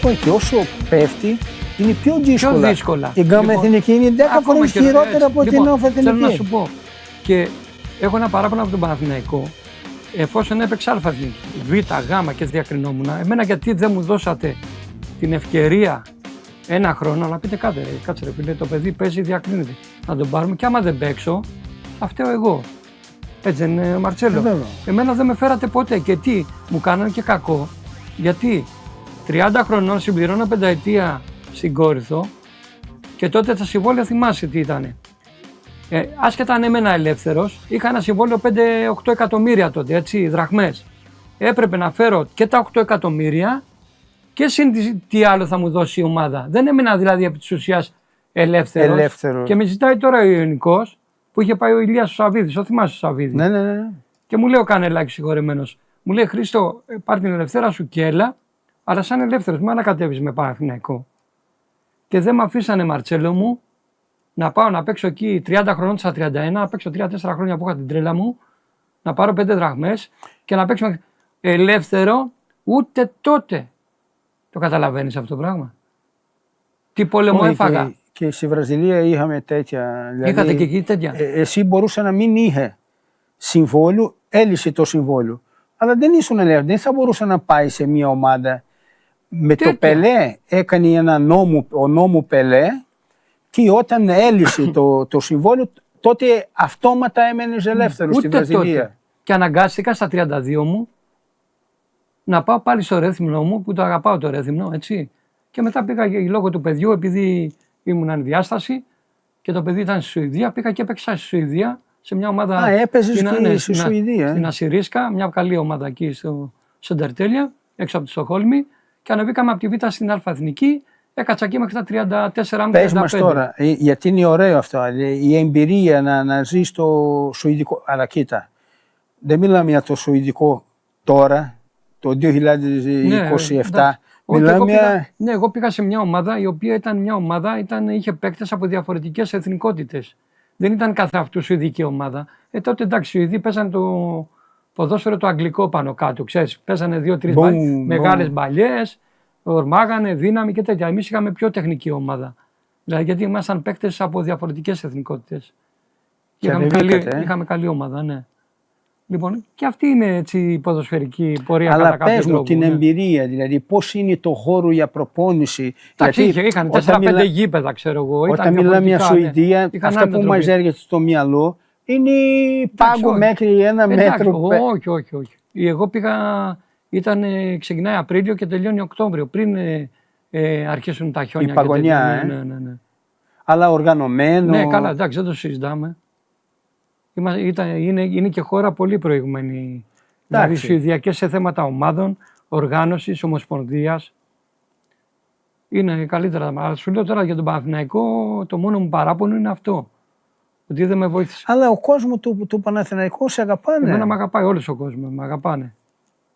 Παναθηναϊκό και όσο πέφτει είναι πιο δύσκολα. Πιο δύσκολα. Η γκάμα εθνική είναι 10 φορές χειρότερα από την ΟΦ εθνική. Θέλω να σου πω. Και έχω ένα παράπονο από τον Παναθηναϊκό. Εφόσον έπαιξε Α εθνική, Β, Γ και διακρινόμουν, εμένα γιατί δεν μου δώσατε την ευκαιρία ένα χρόνο να πείτε κάτσε ρε φίλε, το παιδί παίζει, διακρίνεται. Να τον πάρουμε και άμα δεν παίξω, θα φταίω εγώ. Έτσι δεν είναι, Μαρτσέλο? Εμένα δεν με φέρατε ποτέ και τι, μου κάνανε και κακό, γιατί 30 χρονών συμπληρώνω πενταετία στην Κόρινθο και τότε τα συμβόλαια θυμάσαι τι ήτανε. Άσχετα αν έμενα ελεύθερος, είχα ένα συμβόλαιο 5-8 εκατομμύρια τότε, έτσι, δραχμές. Έπρεπε να φέρω και τα 8 εκατομμύρια και συν τι άλλο θα μου δώσει η ομάδα. Δεν έμενα δηλαδή επί της ουσίας ελεύθερος. Και με ζητάει τώρα ο Ιωνικός που είχε πάει ο Ηλίας ο Σαββίδης, το θυμάσαι ο Σαββίδης. Ναι. Και μου λέει ο Κανελάκης συγχωρεμένος, μου λέει Χρήστο, πάρ' την ελευθέρα σου και έλα, αλλά σαν ελεύθερος μην ανακατεύεις με Παναθηναϊκό. Και δεν με αφήσανε, Μαρτσέλο μου, να πάω να παίξω εκεί 30 χρονών στα 31, να παίξω 3-4 χρόνια που είχα την τρέλα μου, να πάρω 5 δραχμές και να παίξω ελεύθερο ούτε τότε. Το καταλαβαίνεις αυτό το πράγμα? Τι πόλεμο έφαγα. Και στη Βραζιλία είχαμε τέτοια. Δηλαδή, είχατε και εκεί τέτοια. Εσύ μπορούσε να μην είχε συμβόλου, έλυσε το συμβόλου. Αλλά δεν ήσουν ελεύθερο. Δεν θα μπορούσε να πάει σε μια ομάδα. Με τέτοια. Το Πελέ έκανε ένα νόμο, ο νόμο Πελέ, και όταν έλυσε το συμβόλαιο, τότε αυτόματα έμενες ελεύθερος στη Βραζιλία. Τότε. Και αναγκάστηκα στα 32 μου να πάω πάλι στο Ρέθυμνο μου, που το αγαπάω το Ρέθυμνο, έτσι. Και μετά πήγα λόγω του παιδιού, επειδή ήμουν ανδιάσταση και το παιδί ήταν στη Σουηδία, πήγα και έπαιξα στη Σουηδία σε μια ομάδα. Έπαιζες και στη Σουηδία. Στην Ασσυρίσκα, μια καλή ομάδα εκεί στο Σεντερτέλια, έξω από τη Στοκχόλμη, και ανεβήκαμε από τη Β' στην Α εθνική. Έκατσα εκεί μέχρι τα 34-35. Πες μας τώρα, γιατί είναι ωραίο αυτό, η εμπειρία να ζει στο σουηδικό. Αλλά κοίτα, δεν μιλάμε για το σουηδικό τώρα, το 2027. Εγώ πήγα σε μια ομάδα η οποία είχε παίκτες από διαφορετικές εθνικότητες. Δεν ήταν καθ' αυτού σουηδική ομάδα. Τότε εντάξει, οι Σουηδοί παίζανε το ποδόσφαιρο το αγγλικό πάνω κάτω. Ξέρεις, παίζανε 2-3 μεγάλες μπαλιές. Ορμάγανε, δύναμη και τέτοια. Εμείς είχαμε πιο τεχνική ομάδα. Δηλαδή γιατί ήμασταν παίκτες από διαφορετικές εθνικότητες. Είχαμε καλή ομάδα, ναι. Λοιπόν, και αυτή είναι έτσι η ποδοσφαιρική πορεία. Αλλά πες μου την εμπειρία, δηλαδή πώς είναι το χώρο για προπόνηση. Εντάξει, είχαν 4-5 γήπεδα, ξέρω εγώ. Όταν μιλάμε για Σουηδία, αυτά που μας έρχεται στο μυαλό είναι πάγκο μέχρι 1 μέτρο. Όχι. Εγώ πήγα. Ξεκινάει Απρίλιο και τελειώνει Οκτώβριο, πριν αρχίσουν τα χιόνια. Η παγωνιά, ναι. Αλλά οργανωμένο. Ναι, καλά, εντάξει, δεν το συζητάμε. Είναι και χώρα πολύ προηγμένη. Δηλαδή, Σουηδία και σε θέματα ομάδων, οργάνωσης, ομοσπονδίας. Είναι καλύτερα. Αλλά σου λέω τώρα για τον Παναθηναϊκό, το μόνο μου παράπονο είναι αυτό. Ότι δεν με βοήθησε. Αλλά ο κόσμος του Παναθηναϊκού σε αγαπάνε. Εμένα με αγαπάει όλος ο κόσμος, με αγαπάνε.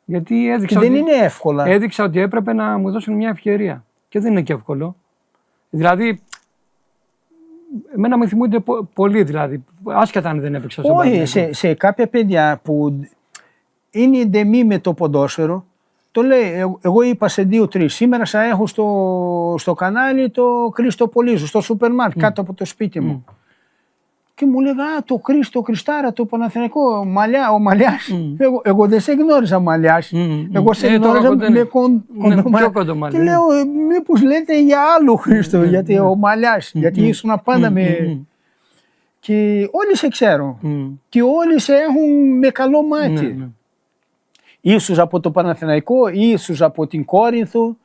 Γιατί δεν είναι εύκολα. Έδειξα ότι έπρεπε να μου δώσουν μια ευκαιρία. Και δεν είναι και εύκολο. Δηλαδή, εμένα με θυμούνται πολύ, δηλαδή, άσχετα αν δεν έπαιξα στο Παναθηναϊκό. Όχι, σε κάποια παιδιά που είναι εντεμή με το ποδόσφαιρο, το λέει, εγώ είπα σε 2-3, σήμερα θα έχω στο κανάλι το Χρήστο Πολύζου, στο σούπερ μάρκετ, κάτω από το σπίτι μου. Και μου λέγα, το Χρήστο, Χριστάρα, το Παναθηναϊκό, ο Μαλιάς. Εγώ δεν σε γνώριζα Μαλιάς. Εγώ σε γνώριζα με κοντομαλιά. Και λέω, μήπως λέτε για άλλο Χρήστο, γιατί ο Μαλιάς, γιατί ήσουν πάντα με... Και όλοι σε ξέρουν. Και όλοι σε έχουν με καλό μάτι. Ίσως από το Παναθηναϊκό, ίσως από την Κόρινθο.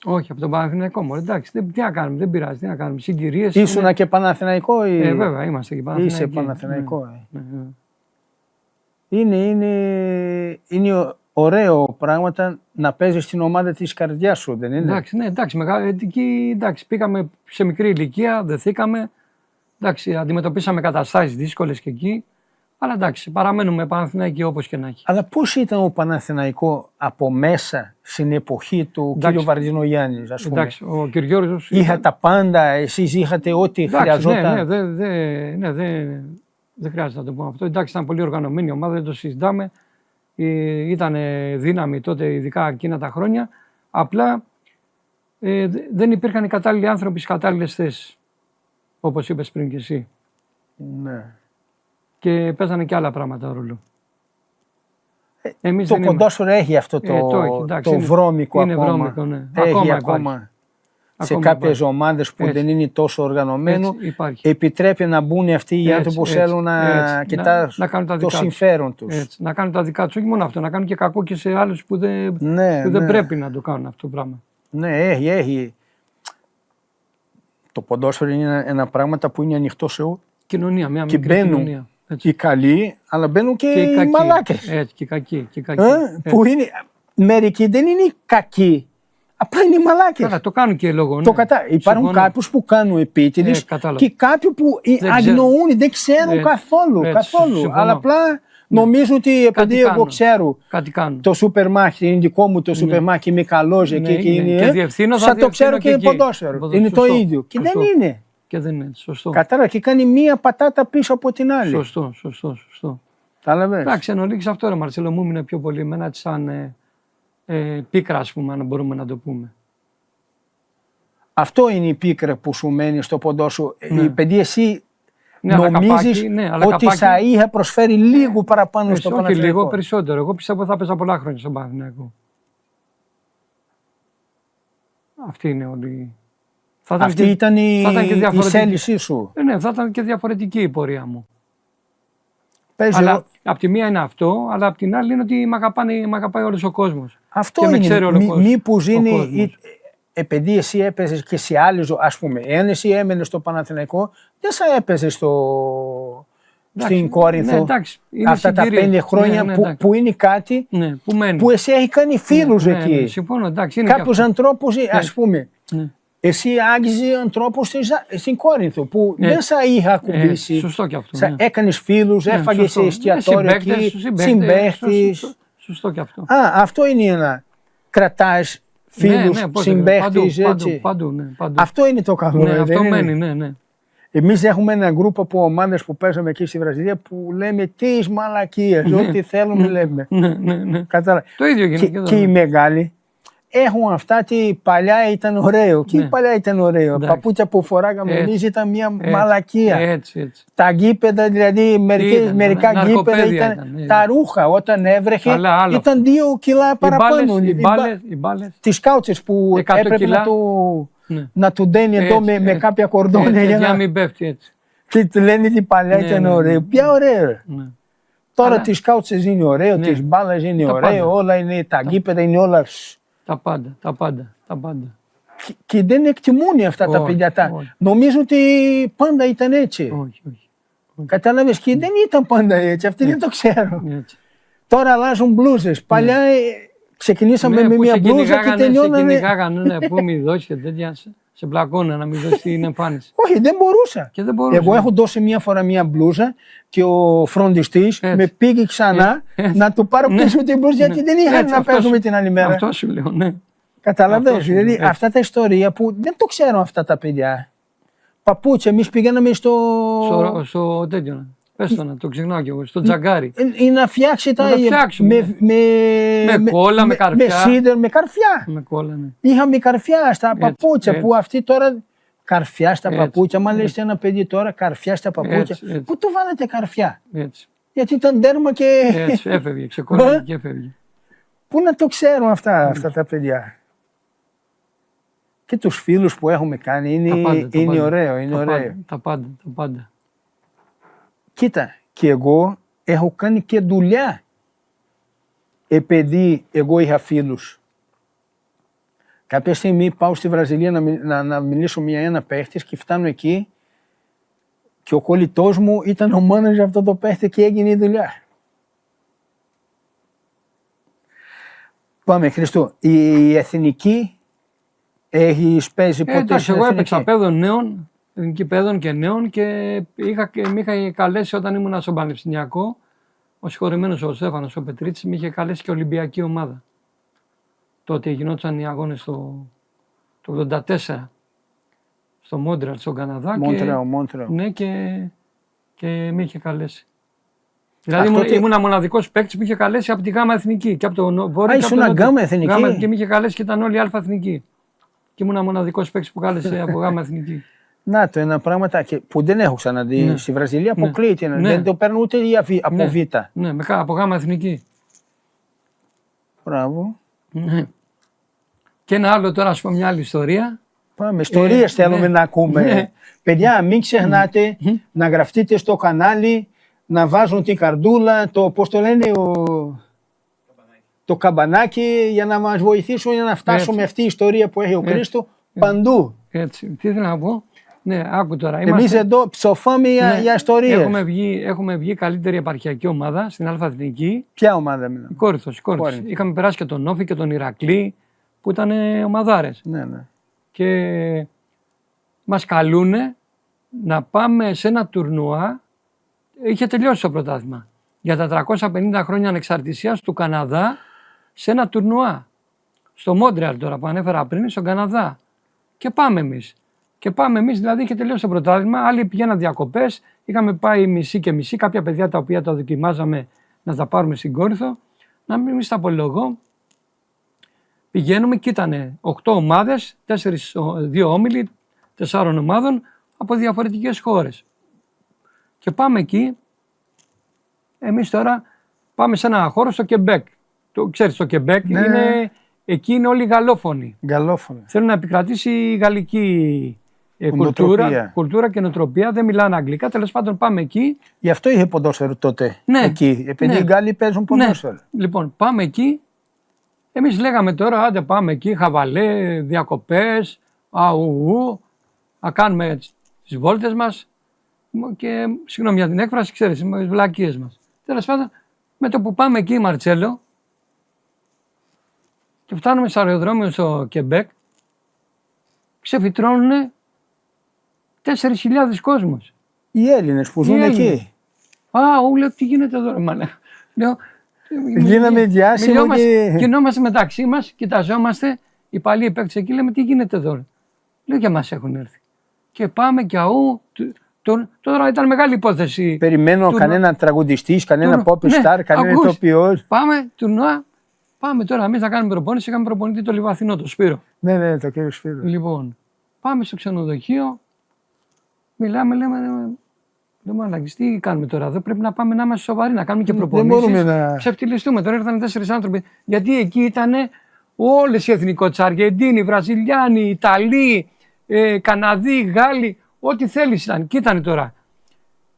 Όχι, από τον Παναθηναϊκό μόνο. Εντάξει, τι να κάνουμε, δεν πειράζει, τι να κάνουμε. Συγκυρίες. Ήσουνα και Παναθηναϊκό. Βέβαια, είμαστε και Παναθηναϊκοί. Είσαι Παναθηναϊκό. Είναι ωραίο πράγματα να παίζεις στην ομάδα της καρδιάς σου, δεν είναι? Εντάξει, πήγαμε σε μικρή ηλικία, δεθήκαμε. Εντάξει, αντιμετωπίσαμε καταστάσεις δύσκολες και εκεί. Αλλά εντάξει, παραμένουμε Παναθηναϊκοί όπως και να έχει. Αλλά πώς ήταν ο Παναθηναϊκό από μέσα στην εποχή του κ. Βαρδινογιάννης, ας πούμε? Εντάξει, ο κ. Γιώργος. Είχα τα πάντα, εσείς είχατε ό,τι χρειαζόταν. Δεν χρειάζεται να το πούμε αυτό. Εντάξει, ήταν πολύ οργανωμένη η ομάδα, δεν το συζητάμε. Ήταν δύναμη τότε, ειδικά εκείνα τα χρόνια. Απλά δεν υπήρχαν οι κατάλληλοι άνθρωποι στις κατάλληλες θέσεις. Όπως είπες πριν και εσύ. Ναι. Και παίζανε και άλλα πράγματα ρόλο. Το ποδόσφαιρο έχει αυτό το βρώμικο είναι ακόμα. Βρώμικο, ναι. Έχει ακόμα. Σε κάποιες ομάδες που δεν είναι τόσο οργανωμένο, επιτρέπει να μπουν αυτοί οι άνθρωποι που θέλουν να κοιτάξουν το συμφέρον τους. Έτσι, να κάνουν τα δικά τους, όχι μόνο αυτό, να κάνουν και κακό και σε άλλους που δεν πρέπει να το κάνουν αυτό το πράγμα. Ναι, έχει. Το ποδόσφαιρο είναι ένα πράγμα που είναι ανοιχτό σε όλους. Κοινωνία, μια μικρή κοινωνία. Οι καλοί, αλλά μπαίνουν και οι μαλάκες. Έτσι, και οι κακοί. Που είναι, μερικοί δεν είναι κακοί. Απλά είναι μαλάκες. Καλά, το κάνουν και λόγω. Ναι. Υπάρχουν κάποιους που κάνουν επίτηδες και κάποιοι που αγνοούν, δεν ξέρουν καθόλου. Αλλά απλά νομίζουν ότι επειδή εγώ ξέρω το σούπερ μάρκετ, είναι δικό μου το σούπερ μάρκετ, είμαι καλός εκεί, θα το ξέρω και ποδόσφαιρο. Είναι το ίδιο. Και δεν είναι. Και δεν είναι σωστό. Κατάλαβα, και κάνει μία πατάτα πίσω από την άλλη. Σωστό. Κατάλαβες. Εντάξει, εν ολίγης αυτό ρε Μαρσέλο, μου έμεινε πιο πολύ εμένα σαν πίκρα, ας πούμε, αν μπορούμε να το πούμε. Αυτό είναι η πίκρα που σου μένει στο ποδόσφαιρο. Επειδή εσύ νομίζεις ότι θα είχε προσφέρει λίγο παραπάνω στο Παναθηναϊκό. Όχι λίγο περισσότερο. Εγώ πιστεύω ότι θα παίζα πολλά χρόνια στον Παναθηναϊκό. Αυτή είναι όλη. Αυτή ήταν η θέλησή σου. Ναι, θα ήταν και διαφορετική η πορεία μου. Αλλά απ' τη μία είναι αυτό, αλλά απ' την άλλη είναι ότι μ' αγαπάει όλος ο κόσμος. Αυτό και είναι. Μήπως είναι. Επειδή εσύ έπαιζες και σε άλλη ζωή, ας πούμε, εάν εσύ έμενες στο Παναθηναϊκό, δεν θα έπαιζες στην Κόρινθο αυτά τα 5 χρόνια που είναι κάτι που εσύ έχει κάνει φίλους εκεί. Συμφωνώ, εντάξει. Κάποιους ανθρώπους, ας πούμε, εσύ άγγιζε ανθρώπους στην Κόρινθο που δεν θα είχα ακουμπήσει. Σωστό και αυτό. Έκανες φίλους, έφαγες σε εστιατόριο εκεί, συμπαίχτης. Σωστό και αυτό. Αυτό είναι ένα. Κρατάς φίλους, συμπαίχτης, έτσι. Παντού. Αυτό είναι το καλό. Αυτό μένει, ναι. Εμείς έχουμε ένα γκρουπ από ομάδες που παίζαμε εκεί στη Βραζιλία που λέμε τις μαλακίες, ό,τι θέλουμε λέμε. Ναι. Το ίδιο γίνεται και οι μεγάλοι έχουν αυτά ότι παλιά ήταν ωραίο. Και παλιά ήταν ωραίο. Παπούτσια που φοράγαμε εμείς ήταν μια μαλακία. Έτσι. Τα γήπεδα, δηλαδή μερικά γήπεδα ήταν τα ρούχα όταν έβρεχε ήταν 2 κιλά παραπάνω. Οι μπάλες. Τις κάουτσες που έπρεπε να του δένει εδώ με κάποια κορδόνια για να μην πέφτει έτσι. Και λένε ότι παλιά ήταν ωραίο. Ποια ωραίο. Τώρα τις κάουτσες είναι ωραίο, τις μπάλες είναι ωραίο, όλα είναι, τα γήπεδα είναι όλα. Τα πάντα. Και δεν εκτιμούν αυτά τα παιδιά. Νομίζουν ότι πάντα ήταν έτσι. Όχι. Κατάλαβες, και δεν ήταν πάντα έτσι, αυτοί δεν το ξέρουν. Τώρα αλλάζουν μπλούζες. Παλιά ξεκινήσαμε με μια μπλούζα και τελειώναμε. Σε κυνηγάγανε, πού μη δώσει και τέτοια, σε πλακώνα να μην δώσει την εμφάνιση. Όχι, δεν μπορούσα. Εγώ έχω δώσει μια φορά μια μπλούζα και ο φροντιστής με πήγε ξανά να του πάρω πίσω την μπλούζα γιατί δεν είχαν να παίζουμε την άλλη μέρα. Αυτό σου λέω, ναι. Καταλαβαίνεις, δηλαδή αυτά τα ιστορία που δεν το ξέρουν αυτά τα παιδιά. Παπούτσια, εμείς πηγαίναμε στο τέτοιο. Πες το να το ξεχνάω κι εγώ, στο τζαγκάρι. Ή να φτιάξει με κόλλα, με καρφιά. Με σίδερο, με καρφιά. Με κόλλα, ναι. Είχαμε καρφιά στα παπούτσια που αυτοί τώρα. Καρφιά στα παπούτσια. Μα λες ένα παιδί τώρα καρφιά στα παπούτσια. Πού το βάλετε καρφιά. Γιατί ήταν τέρμα και. Έτσι, έφευγε, ξεκολλάει και έφευγε. Πού να το ξέρουν αυτά τα παιδιά. Και τους φίλους που έχουμε κάνει είναι ωραίο. Τα πάντα. Κοίτα, και εγώ έχω κάνει και δουλειά επειδή εγώ είχα φίλους. Κάποια στιγμή πάω στη Βραζιλία να μιλήσω με ένα παίχτη και φτάνω εκεί και ο κολλητός μου ήταν ο μόνος για αυτό το παίχτη και έγινε η δουλειά. Πάμε Χριστό, η εθνική έχει παίζει ποτέ εντάξει, εγώ έπαιξα παιδών νέων, εθνική παιδών και νέων και με είχα καλέσει όταν ήμουν στο Πανεπιστημιακό, ο συγχωρεμένος ο Στέφανος ο Πετρίτσης με είχε καλέσει και Ολυμπιακή ομάδα. Τότε γινόταν οι αγώνες το 1984 στο Μόντρεαλ, στον Καναδά. Μόντρεαλ. Ναι, και με είχε καλέσει. Δηλαδή ήμουν μοναδικός παίκτης που είχε καλέσει από τη Γάμα Εθνική και από το Βόρειο. Ήσουν Γάμα Εθνική. Και με είχε καλέσει και ήταν όλοι Αλφα Εθνική. και ήμουν μοναδικός παίκτης που κάλεσε από γάμα εθνική. Να το ένα πράγμα που δεν έχω ξαναδεί. Ναι. Στη Βραζιλία Ναι. αποκλείεται. Ναι. Δεν το παίρνουν ούτε από Ναι. Β. Ναι, από γάμα εθνική. Μπράβο. Ναι. Και ένα άλλο τώρα, ας πούμε, μια άλλη ιστορία. Πάμε. Ιστορίες θέλουμε ναι. να ακούμε. Ναι. Παιδιά, μην ξεχνάτε να γραφτείτε στο κανάλι, να βάζουν την καρδούλα, το πώς το λένε, το καμπανάκι για να μας βοηθήσουν για να φτάσουμε αυτή η ιστορία που έχει ο Χρήστο παντού. Έτσι. Τι ήθελα να πω. Ναι, άκου τώρα. Εμείς εδώ ψοφάμε για ιστορίες. Έχουμε βγει καλύτερη επαρχιακή ομάδα στην Α-Εθνική. Ποια ομάδα μιλάμε? Η Κόρινθος. Είχαμε περάσει και τον Όφη και τον Ηρακλή που ήταν ομαδάρες. Ναι, ναι. Και μας καλούνε να πάμε σε ένα τουρνουά. Είχε τελειώσει το πρωτάθλημα. Για τα 350 χρόνια ανεξαρτησίας του Καναδά σε ένα τουρνουά. Στο Μόντρεαλ τώρα που ανέφερα πριν, στον Καναδά. Και πάμε εμείς. Δηλαδή είχε τελειώσει το πρωτάθλημα. Άλλοι πηγαίναν διακοπές. Είχαμε πάει μισή και μισή. Κάποια παιδιά τα οποία τα δοκιμάζαμε να τα πάρουμε στην Κόρινθο. Να μην στα απολογώ. Πηγαίνουμε και ήταν 8 ομάδες, 2 όμιλοι, 4 ομάδων από διαφορετικές χώρες. Και πάμε εκεί. Εμείς τώρα πάμε σε ένα χώρο στο Κεμπέκ. Ξέρεις, το Κεμπέκ εκεί είναι όλοι γαλλόφωνοι. Θέλουν να επικρατήσει η γαλλική κουλτούρα και νοοτροπία. Δεν μιλάνε αγγλικά. Τέλος πάντων πάμε εκεί. Γι' αυτό είχε ποδόσφαιρο τότε. Ναι, εκεί. Επειδή οι Γάλλοι παίζουν ποδόσφαιρο. Ναι. Λοιπόν, πάμε εκεί. Εμείς λέγαμε τώρα, άντε πάμε εκεί, χαβαλέ, διακοπές, να κάνουμε τις βόλτες μας και συγγνώμη για την έκφραση, ξέρεις, τις βλακίες μας. Τέλος πάντων, με το που πάμε εκεί, Μαρτσέλο, και φτάνουμε στο αεροδρόμιο στο Κεμπέκ, ξεφυτρώνουν 4.000 κόσμος. Οι Έλληνες που ζουν εκεί. Λέω, τι γίνεται εδώ, μάνα. Λέω, γίναμε διάσημοι και... Κινόμαστε μεταξύ μας, κοιταζόμαστε, οι παλιοί παίκτες εκεί, λέμε τι γίνεται εδώ. Λέω για μας έχουν έρθει. Και πάμε και τώρα ήταν μεγάλη υπόθεση. Περιμένω κανένα τραγουδιστής, κανένα pop star, κανένα ηθοποιός. Πάμε, τουρνουά, πάμε τώρα εμείς να κάνουμε προπόνηση. Είχαμε προπονητή το Λιβαθινό, το Σπύρο. Ναι, το κύριο Σπύρο. Λοιπόν, πάμε στο ξενοδοχείο, μιλάμε, λέμε αλλαγής, τι κάνουμε τώρα εδώ, πρέπει να πάμε να είμαστε σοβαροί, να κάνουμε και προπονήσεις, ξεφτυλιστούμε. Τώρα ήρθαν 4 άνθρωποι, γιατί εκεί ήταν όλες οι εθνικότητες, Αργεντίνοι, Βραζιλιάνοι, Ιταλοί, Καναδοί, Γάλλοι, ό,τι θέλεις ήταν. Και ήταν τώρα.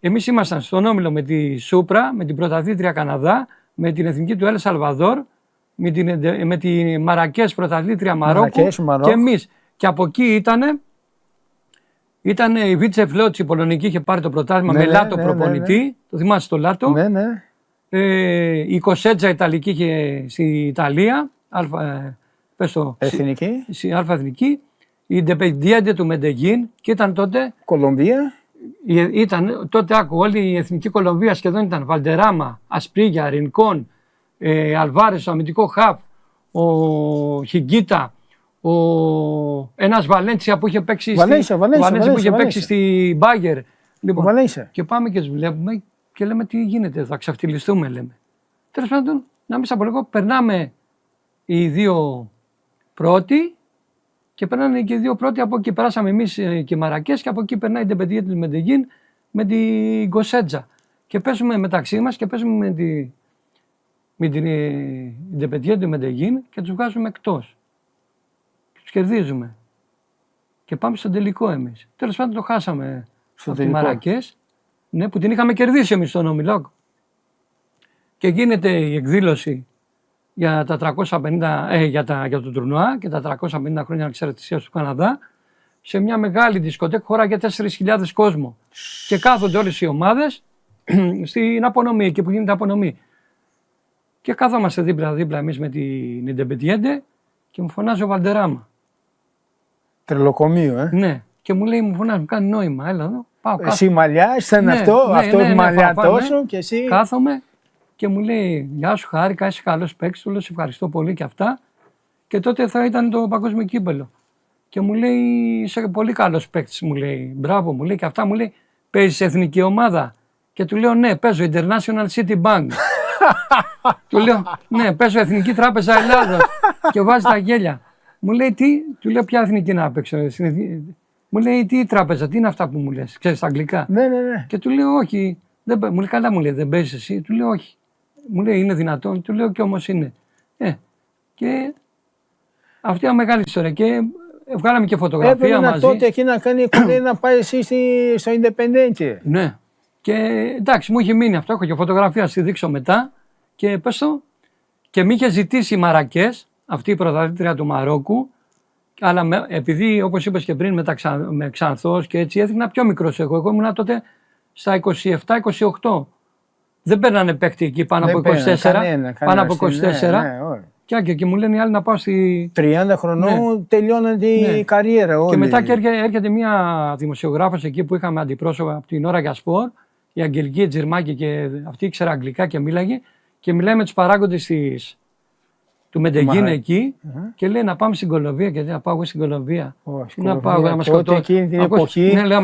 Εμείς ήμασταν στον όμιλο με τη Σούπρα, με την πρωταθλήτρια Καναδά, με την εθνική του Ελ Σαλβαδόρ, με τη Μαρακές πρωταθλήτρια Μαρόκου και εμείς. Και από εκεί ήταν η Βίτσε Φλότσι, η Πολωνική, είχε πάρει το πρωτάθλημα με Λάτο προπονητή. Το θυμάσαι το Λάτο. Η Κοσέτζα Ιταλική είχε στη Ιταλία. Εθνική. Η Ντεπεντιέντε του Μεντεγίν και ήταν τότε. Κολομβία. Ήταν τότε, όλη η εθνική Κολομβία σχεδόν ήταν. Βαλτεράμα, Ασπρίγια, Ρινκόν, Αλβάρες, ο αμυντικό χαφ, ο Χιγκίτα. Ένας Βαλένσια που είχε παίξει στη Μπάγερ. Λοιπόν, και πάμε και τους βλέπουμε και λέμε τι γίνεται, θα ξαφτυλιστούμε, λέμε. Τέλος πάντων, να μην σας απολογώ, περνάμε οι 2 πρώτοι και περνάνε και οι 2 πρώτοι. Από εκεί περάσαμε εμείς και Μαρακές και από εκεί περνάει η Ντεπεντιέντε του Μεντεγίν με την Κοσέτζα. Και παίζουμε μεταξύ μας και παίζουμε με την Ντεπεντιέντε του Μεντεγίν και τους βγάζουμε εκτός. Τους κερδίζουμε. Και πάμε στον τελικό εμείς. Τέλος πάντων το χάσαμε από τη Μαρακές, ναι, που την είχαμε κερδίσει εμείς στον όμιλο. Και γίνεται η εκδήλωση για τα 350, για το τουρνουά και τα 350 χρόνια ανεξαρτησίας του Καναδά σε μια μεγάλη δισκοτέκ, χώραγε 4.000 κόσμο. Και κάθονται όλες οι ομάδες στην απονομή, εκεί που γίνεται απονομή. Και κάθομαστε δίπλα-δίπλα εμείς με την Ιντεπεντιέντε και μου φωνάζει ο Βαλτεράμα. Τρελοκομείο, Ναι, και μου λέει, μου φωνάζει, μου κάνει νόημα, έλα εδώ. Πάω, εσύ μαλλιά, ήταν αυτός μαλλιά τόσο και εσύ. Κάθομαι και μου λέει, γεια σου, χάρηκα, είσαι καλός παίκτης, του λέω, σε ευχαριστώ πολύ και αυτά. Και τότε θα ήταν το παγκόσμιο κύπελο. Και μου λέει, είσαι πολύ καλός παίκτης, μου λέει, μπράβο, μου λέει και αυτά, μου λέει, παίζεις εθνική ομάδα. Και του λέω, ναι, παίζω International City Bank. Του λέω, ναι, παίζω Εθνική Τράπεζα Ελλάδος. Και βάζει τα γέλια. Μου λέει τι, του λέω ποια εθνική να παίξω. Μου λέει τι τράπεζα, τι είναι αυτά που μου λες, ξέρεις τα αγγλικά. Ναι, ναι, ναι. Και του λέω όχι. Μου λέει καλά, μου λέει δεν παίζεις εσύ. Του λέω όχι. Μου λέει είναι δυνατόν. Του λέω και όμως είναι. Και αυτή είναι μεγάλη ιστορία. Και βγάλαμε και φωτογραφία Έπρεπε μαζί. τότε εκεί να κάνει κονέ να πάει εσύ στο Independiente. Ναι. Και εντάξει, μου είχε μείνει αυτό. Έχω και φωτογραφία, να στη δείξω μετά. Και πες το. Και με είχε ζητήσει η Μαρακές, αυτή η πρωταθλήτρια του Μαρόκου. Αλλά επειδή, όπως είπες και πριν, με Ξανθός και έτσι έδειχνα πιο μικρός εγώ. Εγώ ήμουν τότε στα 27-28. Δεν παίρνανε παίκτη εκεί πάνω από 24. Πάνω από 24. Ναι, και μου λένε οι άλλοι να πάω στη. 30 χρονών τελειώνει η καριέρα. Όλοι. Και μετά και έρχεται μια δημοσιογράφος εκεί που είχαμε αντιπρόσωπο από την ώρα για σπορ, η Αγγελική Τζιρμάκη, και αυτή ήξερα αγγλικά και μίλαγε. Και μιλάει με τους παράγοντες του Μεντεγκίν εκεί και λέει να πάμε στην Κολομβία. Και λέει να πάω εγώ στην Κολομβία. Να πάω εγώ να μας σκοτώσουν. Εκείνη την εποχή ναι, λέει,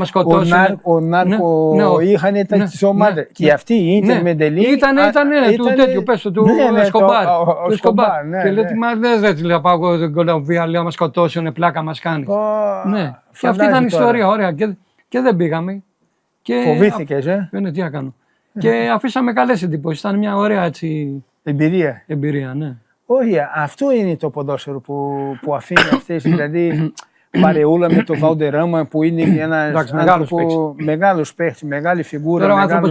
ο Νάρκο είχαν τις ομάδες. Και αυτή η Ίντερ Μεντελή. Ήταν του τέτοιου, πες του Εσκομπάρ. Και λέει τι μα λες, δεν να πάω εγώ στην Κολομβία, λέω να μας σκοτώσουν, πλάκα μας κάνει. Ναι. Και αυτή ήταν η ιστορία, ωραία. Και δεν πήγαμε. Φοβήθηκες, τι να κάνω. Και αφήσαμε καλές εντυπώσεις. Ήταν μια ωραία έτσι εμπειρία, ναι. Όχι, αυτό είναι το ποδόσφαιρο που αφήνει αυτές, δηλαδή παρεούλα με το Βαλντεράμα που είναι ένας μεγάλος παίκτης, μεγάλη φιγούρα. Τώρα ο άνθρωπος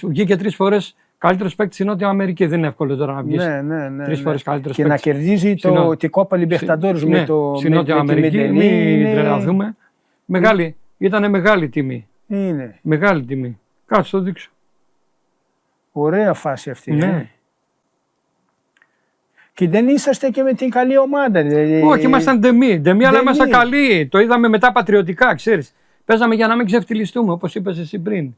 βγήκε 3 φορές καλύτερος παίκτης στην Νότια Αμερική. Δεν είναι εύκολο τώρα να βγεις 3 φορές καλύτερος παίκτης. Και να κερδίζει την Κόπα Λιμπερταδόρες με στην Νότια Αμερική. Μην τρελαθούμε. Ήταν μεγάλη τιμή. Μεγάλη τιμή. Κάτσε το δείξω. Ωραία φάση αυτή. Ναι. Και δεν είσαστε και με την καλή ομάδα. Όχι, ήμασταν ντεμή, αλλά ήμασταν καλοί. Το είδαμε μετά πατριωτικά, ξέρεις. Παίζαμε για να μην ξεφτυλιστούμε, όπως είπες εσύ πριν.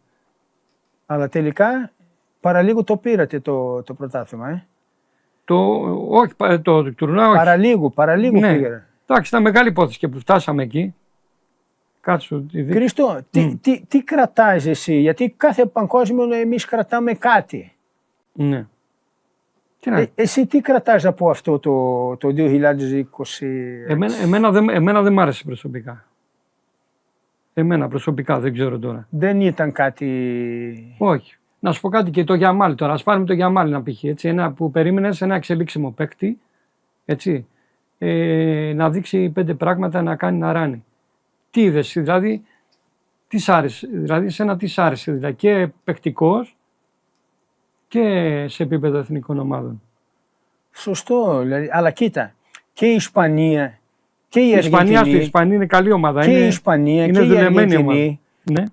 Αλλά τελικά παραλίγο το πήρατε το πρωτάθλημα. Όχι, το τουρνουά όχι. Παραλίγο πήγατε. Εντάξει, ήταν μεγάλη υπόθεση και που φτάσαμε εκεί. Κάτσε. Χρήστο, τι κρατάς εσύ, γιατί κάθε παγκόσμιο εμείς κρατάμε κάτι. Ναι. Εσύ τι κρατάς από αυτό το 2020? Εμένα δεν μ' άρεσε προσωπικά. Εμένα προσωπικά δεν ξέρω τώρα. Δεν ήταν κάτι. Όχι. Να σου πω κάτι και το Γιαμάλ τώρα. Ας πάρουμε το Γιαμάλ να π.χ. Ένα που περίμενες, ένα εξελίξιμο παίκτη. Έτσι. Να δείξει 5 πράγματα, να κάνει να ράνει. Τι είδες, δηλαδή, τι σ' άρεσε, δηλαδή, σένα τι σ' άρεσε, δηλαδή, και παικτικός και σε επίπεδο εθνικών ομάδων. Σωστό, δηλαδή, αλλά κοίτα, και η Ισπανία και η Αργεντινή. Η Ισπανία είναι καλή ομάδα. Και η Ισπανία είναι και η Αργεντινή, ναι.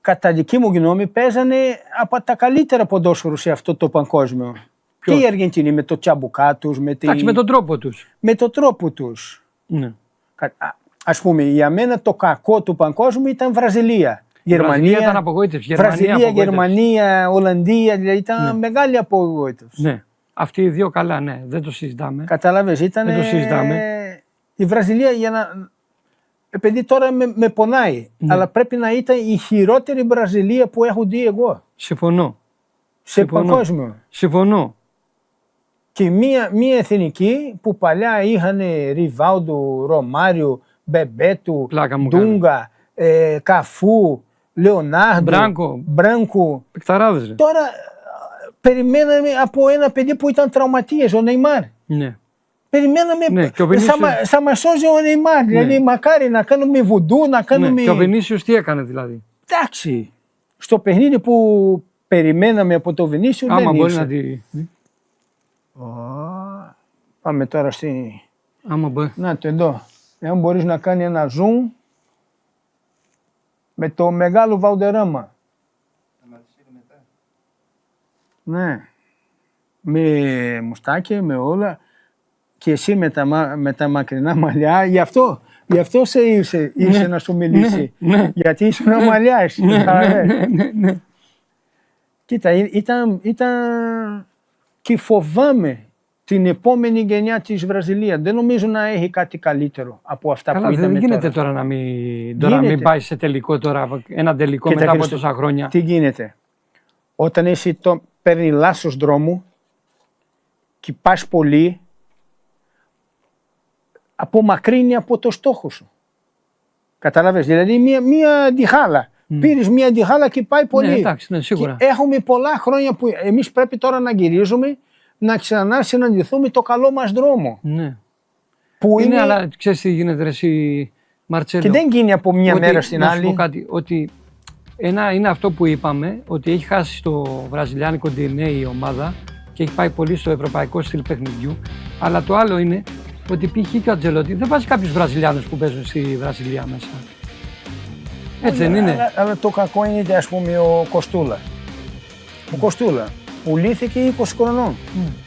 Κατά δική μου γνώμη, παίζανε από τα καλύτερα ποδόσφαιρο σε αυτό το παγκόσμιο. Ποιος? Και η Αργεντινή με το τσαμπουκά τους. Με τον τρόπο τους. Με τον τρόπο τους. Ναι. Ας πούμε, για μένα το κακό του παγκόσμιου ήταν Βραζιλία. Γερμανία ήταν απογοήτευση. Βραζιλία, Γερμανία, Ολλανδία, δηλαδή ήταν μεγάλη απογοήτευση. Ναι. Αυτοί οι δύο καλά, ναι, δεν το συζητάμε. Καταλαβες, ήταν. Δεν το συζητάμε. Η Βραζιλία, για να. Επειδή τώρα με πονάει, αλλά πρέπει να ήταν η χειρότερη Βραζιλία που έχω δει εγώ. Συμφωνώ. Παγκόσμιο. Συμφωνώ. Και μία εθνική που παλιά είχαν Ριβάλντο, Ρωμάριο, Μπεμπέτου, Ντούγκα, Καφού, Λεωνάρντο, Μπράνκο. Πικταράδες, ρε. Τώρα περιμέναμε από ένα παιδί που ήταν τραυματίας, ο Νεϊμάρ. Ναι. Περιμέναμε, ναι, θα μας σώζει ο Νεϊμάρ, ναι. Δηλαδή μακάρι να κάνουμε βουντού, να κάνουμε. Ναι. Και ο Βινίσιος τι έκανε δηλαδή? Εντάξει, στο παιχνίδι που περιμέναμε από το Βινίσιο δεν μπορεί ήρθε. Να τη... Πάμε τώρα στη. Άμα μπορεί. Να το εδώ. Εάν μπορείς να κάνει ένα zoom με το μεγάλο Βαλντεράμα. Ναι. Με μουστάκι, με όλα. Και εσύ με τα μακρινά μαλλιά. Γι' αυτό σε ήρθε να σου μιλήσει. Ναι. Γιατί ήσουν μαλλιάς. Ναι. Κοίτα, ήταν και φοβάμαι την επόμενη γενιά της Βραζιλίας. Δεν νομίζω να έχει κάτι καλύτερο από αυτά που είδαμε τώρα. Δεν γίνεται τώρα να μην πάει σε τελικό τώρα, ένα τελικό μετά από τόσα χρόνια. Τι γίνεται? Όταν εσύ παίρνει λάθος δρόμο και πας πολύ, απομακρύνει από το στόχο σου. Καταλαβες, δηλαδή μία διχάλα. Πήρες μία διχάλα και πάει πολύ. Ναι, εντάξει, ναι, σίγουρα. Και έχουμε πολλά χρόνια που εμείς πρέπει τώρα να γυρίζουμε, να ξανά συναντηθούμε το καλό μας δρόμο. Ναι. Που είναι... αλλά ξέρεις τι γίνεται ρε εσύ, Μαρτσέλο. Και δεν γίνει από μία μέρα στην να άλλη. σου πω κάτι, ότι ένα είναι αυτό που είπαμε, ότι έχει χάσει στο βραζιλιάνικο DNA η ομάδα και έχει πάει πολύ στο ευρωπαϊκό στυλ παιχνιδιού. Αλλά το άλλο είναι ότι π.χ. και ο Αντζελότη δεν βάζει κάποιους Βραζιλιάνους που παίζουν στη Βραζιλία μέσα. Έτσι δεν είναι. Αλλά το κακό είναι, ας πούμε, ο Κοστούλα. Ο Κοστούλα πουλήθηκε 20 χρονών.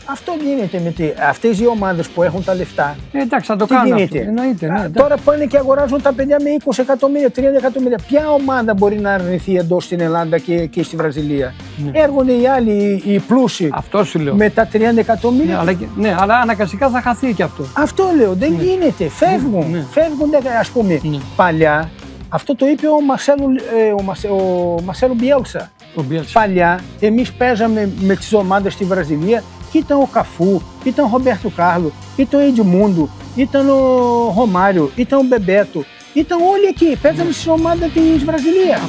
Αυτό γίνεται με αυτές οι ομάδες που έχουν τα λεφτά. Εντάξει, θα το τι κάνουν γίνεται? αυτό. Εννοείται, ναι, τώρα πάνε και αγοράζουν τα παιδιά με 20 εκατομμύρια, 30 εκατομμύρια. Ποια ομάδα μπορεί να αρνηθεί εντός στην Ελλάδα και στη Βραζιλία? Έρχονται οι άλλοι, οι πλούσιοι, αυτό σου λέω. με τα 30 εκατομμύρια. Ναι, αλλά αναγκαστικά θα χαθεί και αυτό. Αυτό λέω, δεν γίνεται. Φεύγουν. Φεύγουν, ας πούμε. Παλιά, αυτό το είπε ο Μαρσέλο Μπιέλσα. Παλιά, εμείς παίζαμε με τις ομάδες στη Βραζιλία. Ήταν ο Καφού, ήταν ο Ρομπέρτο Κάρλο, ήταν ο Εντιμούντο, ήταν ο Ρωμάριο, ήταν ο Μπεμπέτο. Ήταν όλοι εκεί, παίζαμε στις ομάδες της Βραζιλίας.